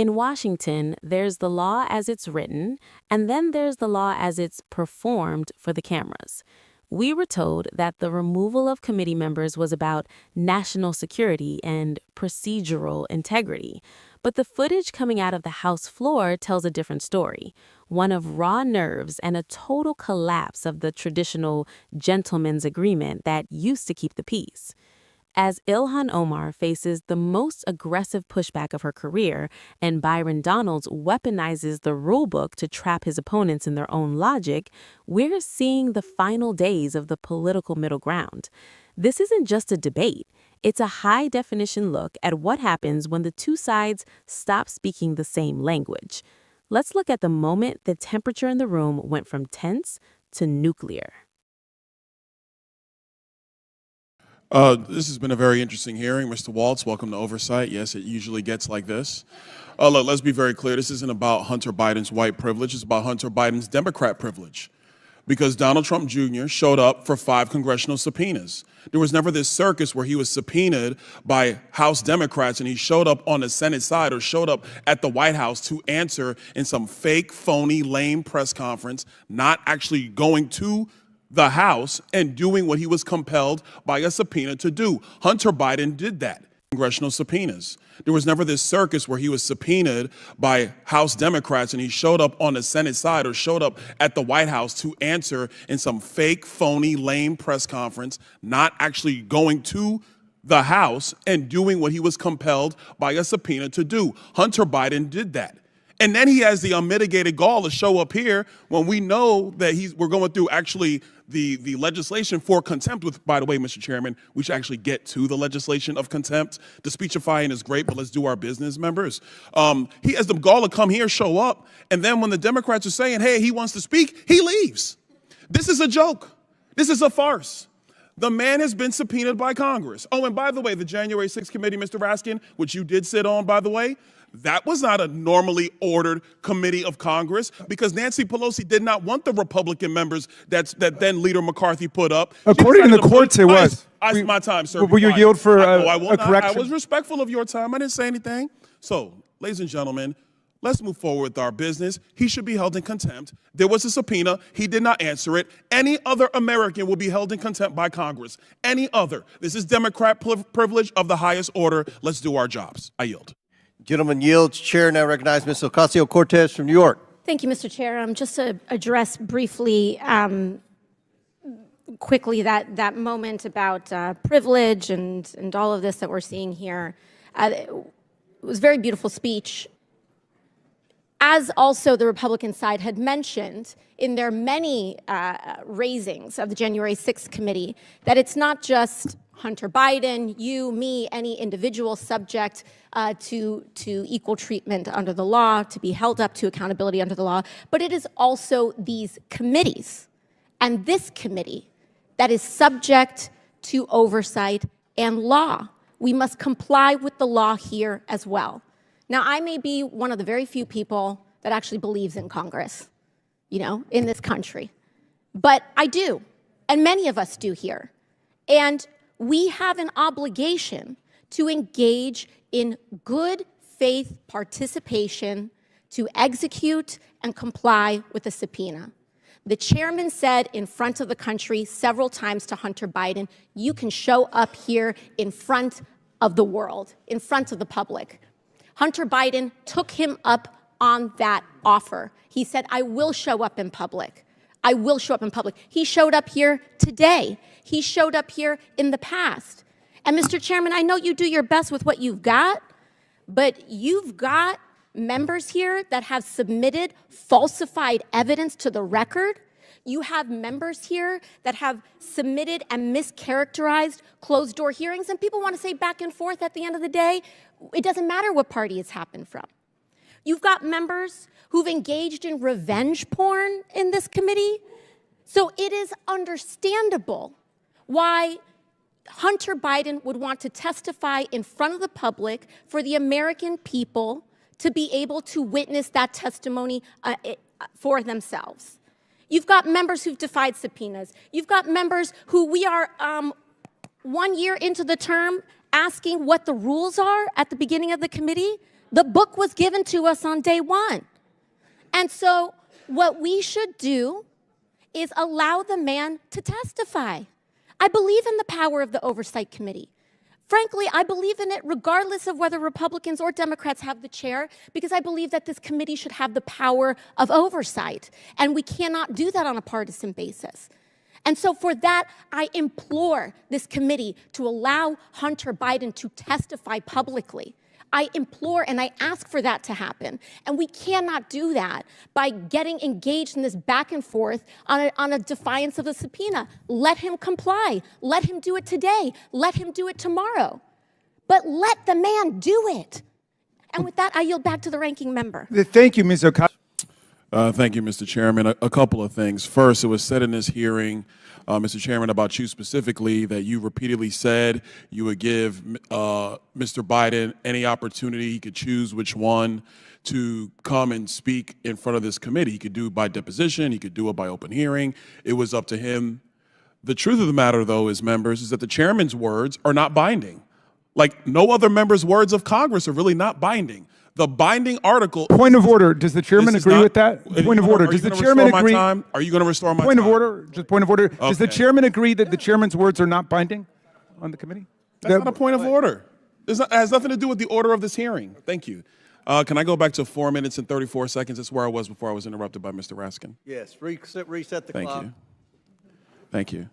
In Washington, there's the law as it's written, and then there's the law as it's performed for the cameras. We were told that the removal of committee members was about national security and procedural integrity. But the footage coming out of the House floor tells a different story, one of raw nerves and a total collapse of the traditional gentleman's agreement that used to keep the peace. As Ilhan Omar faces the most aggressive pushback of her career and Byron Donalds weaponizes the rulebook to trap his opponents in their own logic, we're seeing the final days of the political middle ground. This isn't just a debate. It's a high-definition look at what happens when the two sides stop speaking the same language. Let's look at the moment the temperature in the room went from tense to nuclear. This has been a very interesting hearing. Mr. Waltz, welcome to Oversight. Yes, it usually gets like this. Look, let's be very clear. This isn't about Hunter Biden's white privilege. It's about Hunter Biden's Democrat privilege. Because Donald Trump Jr. showed up for 5 congressional subpoenas. There was never this circus where he was subpoenaed by House Democrats and he showed up on the Senate side or showed up at the White House to answer in some fake, phony, lame press conference, not actually going to the House and doing what he was compelled by a subpoena to do. Hunter Biden did that. Congressional subpoenas. There was never this circus where he was subpoenaed by House Democrats and he showed up on the Senate side or showed up at the White House to answer in some fake, phony, lame press conference, not actually going to the House and doing what he was compelled by a subpoena to do. Hunter Biden did that. And then he has the unmitigated gall to show up here when we know that we're going through actually the legislation for contempt with, by the way, Mr. Chairman, we should actually get to the legislation of contempt. The speechifying is great, but let's do our business, members. He has the gall to come here, show up, and then when the Democrats are saying, hey, he wants to speak, he leaves. This is a joke. This is a farce. The man has been subpoenaed by Congress. Oh, and by the way, the January 6th committee, Mr. Raskin, which you did sit on, by the way, that was not a normally ordered committee of Congress because Nancy Pelosi did not want the Republican members that then Leader McCarthy put up. According to the courts, it was. My time, sir. Will you yield for a correction? I was respectful of your time. I didn't say anything. So, ladies and gentlemen, let's move forward with our business. He should be held in contempt. There was a subpoena. He did not answer it. Any other American will be held in contempt by Congress. Any other. This is Democrat privilege of the highest order. Let's do our jobs. I yield. Gentleman yields. Chair now recognizes Ms. Ocasio-Cortez from New York. Thank you, Mr. Chair. Just to address briefly, quickly, that moment about privilege and all of this that we're seeing here. It was a very beautiful speech. As also the Republican side had mentioned in their many raisings of the January 6th committee, that it's not just Hunter Biden, you, me, any individual subject to equal treatment under the law, to be held up to accountability under the law, but it is also these committees and this committee that is subject to oversight and law. We must comply with the law here as well. Now, I may be one of the very few people that actually believes in Congress, in this country, but I do, and many of us do here. And we have an obligation to engage in good faith participation to execute and comply with the subpoena. The chairman said in front of the country several times to Hunter Biden, you can show up here in front of the world, in front of the public. Hunter Biden took him up on that offer. He said, I will show up in public. I will show up in public. He showed up here today. He showed up here in the past. And Mr. Chairman, I know you do your best with what you've got, but you've got members here that have submitted falsified evidence to the record. You have members here that have submitted and mischaracterized closed-door hearings, and people want to say back and forth at the end of the day, it doesn't matter what party it's happened from. You've got members who've engaged in revenge porn in this committee. So it is understandable why Hunter Biden would want to testify in front of the public for the American people to be able to witness that testimony for themselves. You've got members who've defied subpoenas. You've got members who we are 1 year into the term asking what the rules are at the beginning of the committee. The book was given to us on day one. And so what we should do is allow the man to testify. I believe in the power of the Oversight Committee. Frankly, I believe in it regardless of whether Republicans or Democrats have the chair, because I believe that this committee should have the power of oversight. And we cannot do that on a partisan basis. And so for that, I implore this committee to allow Hunter Biden to testify publicly. I implore and I ask for that to happen. And we cannot do that by getting engaged in this back and forth on a defiance of the subpoena. Let him comply. Let him do it today. Let him do it tomorrow. But let the man do it. And with that, I yield back to the ranking member. Thank you, Ms. Ocasio. Thank you, Mr. Chairman. A couple of things. First, it was said in this hearing, Mr. Chairman, about you specifically, that you repeatedly said you would give Mr. Biden any opportunity. He could choose which one to come and speak in front of this committee. He could do it by deposition. He could do it by open hearing. It was up to him. The truth of the matter, though, is, members, is that the chairman's words are not binding. Like, no other member's words of Congress are really not binding. The binding article. Point of order. Does the chairman agree with that? Point of order. Does the chairman agree? Are you going to restore my time? Point of order. Just point of order. Okay. Does the chairman agree that the chairman's words are not binding on the committee? That's not a point of order. It has nothing to do with the order of this hearing. Thank you. Can I go back to 4 minutes and 34 seconds? That's where I was before I was interrupted by Mr. Raskin. Yes, reset the clock. Thank you. Thank you.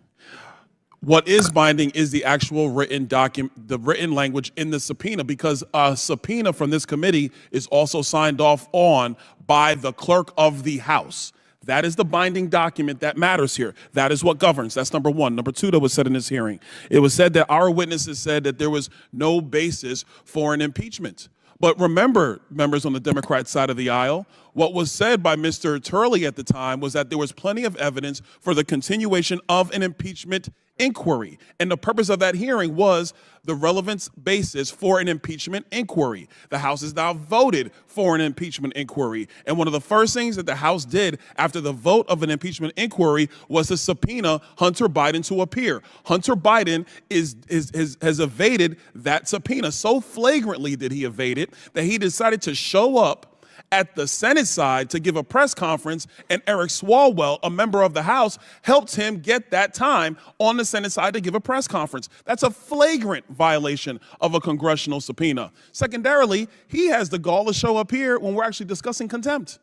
What is binding is the actual written document, the written language in the subpoena, because a subpoena from this committee is also signed off on by the clerk of the House. That is the binding document that matters here. That is what governs. That's number one. Number two, that was said in this hearing. It was said that our witnesses said that there was no basis for an impeachment. But remember, members on the Democrat side of the aisle, what was said by Mr. Turley at the time was that there was plenty of evidence for the continuation of an impeachment inquiry. And the purpose of that hearing was the relevance basis for an impeachment inquiry. The House has now voted for an impeachment inquiry. And one of the first things that the House did after the vote of an impeachment inquiry was to subpoena Hunter Biden to appear. Hunter Biden has evaded that subpoena. So flagrantly did he evade it that he decided to show up at the Senate side to give a press conference, and Eric Swalwell, a member of the House, helped him get that time on the Senate side to give a press conference. That's a flagrant violation of a congressional subpoena. Secondarily, he has the gall to show up here when we're actually discussing contempt.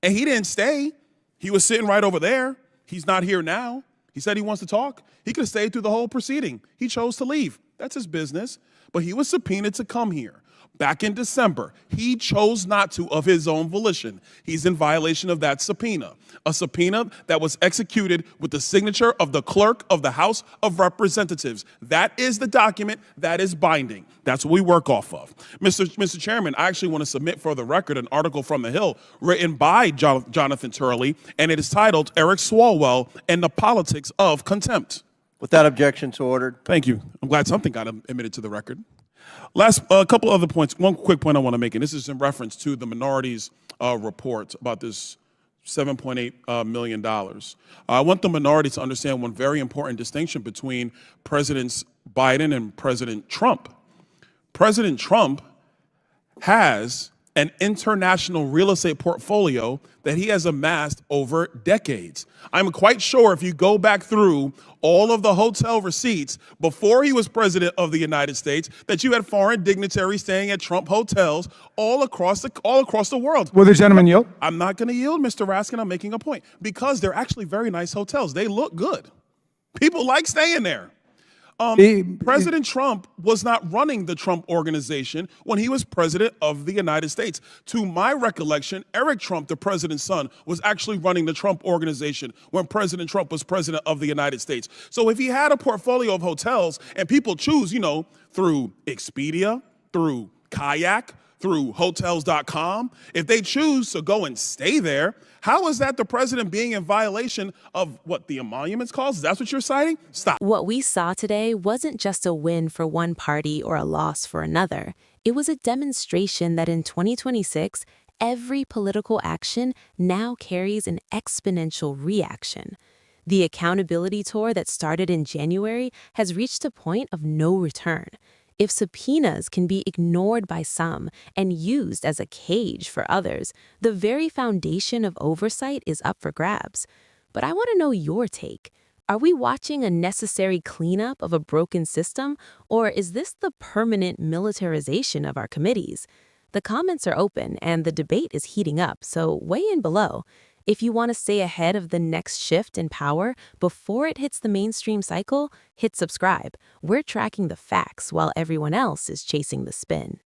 And he didn't stay. He was sitting right over there. He's not here now. He said he wants to talk. He could have stayed through the whole proceeding. He chose to leave. That's his business. But he was subpoenaed to come here. Back in December, he chose not to of his own volition. He's in violation of that subpoena, a subpoena that was executed with the signature of the clerk of the House of Representatives. That is the document that is binding. That's what we work off of. Mr. Chairman, I actually want to submit for the record an article from The Hill written by Jonathan Turley, and it is titled Eric Swalwell and the Politics of Contempt. Without objection, so ordered. Thank you. I'm glad something got admitted to the record. Last, a couple other points. One quick point I want to make, and this is in reference to the minority's report about this $7.8 million. I want the minority to understand one very important distinction between Presidents Biden and President Trump. President Trump has an international real estate portfolio that he has amassed over decades. I'm quite sure if you go back through all of the hotel receipts before he was president of the United States, that you had foreign dignitaries staying at Trump hotels all across the world. Will the gentleman yield? I'm not going to yield, Mr. Raskin. I'm making a point because they're actually very nice hotels. They look good. People like staying there. President Trump was not running the Trump Organization when he was president of the United States. To my recollection, Eric Trump, the president's son, was actually running the Trump Organization when President Trump was president of the United States. So if he had a portfolio of hotels and people choose, through Expedia, through Kayak, through Hotels.com, if they choose to go and stay there, how is that the president being in violation of what the emoluments clause? Is that what you're citing? Stop. What we saw today wasn't just a win for one party or a loss for another. It was a demonstration that in 2026, every political action now carries an exponential reaction. The accountability tour that started in January has reached a point of no return. If subpoenas can be ignored by some and used as a cage for others, the very foundation of oversight is up for grabs. But I want to know your take. Are we watching a necessary cleanup of a broken system, or is this the permanent militarization of our committees? The comments are open and the debate is heating up, so weigh in below. If you want to stay ahead of the next shift in power before it hits the mainstream cycle, hit subscribe. We're tracking the facts while everyone else is chasing the spin.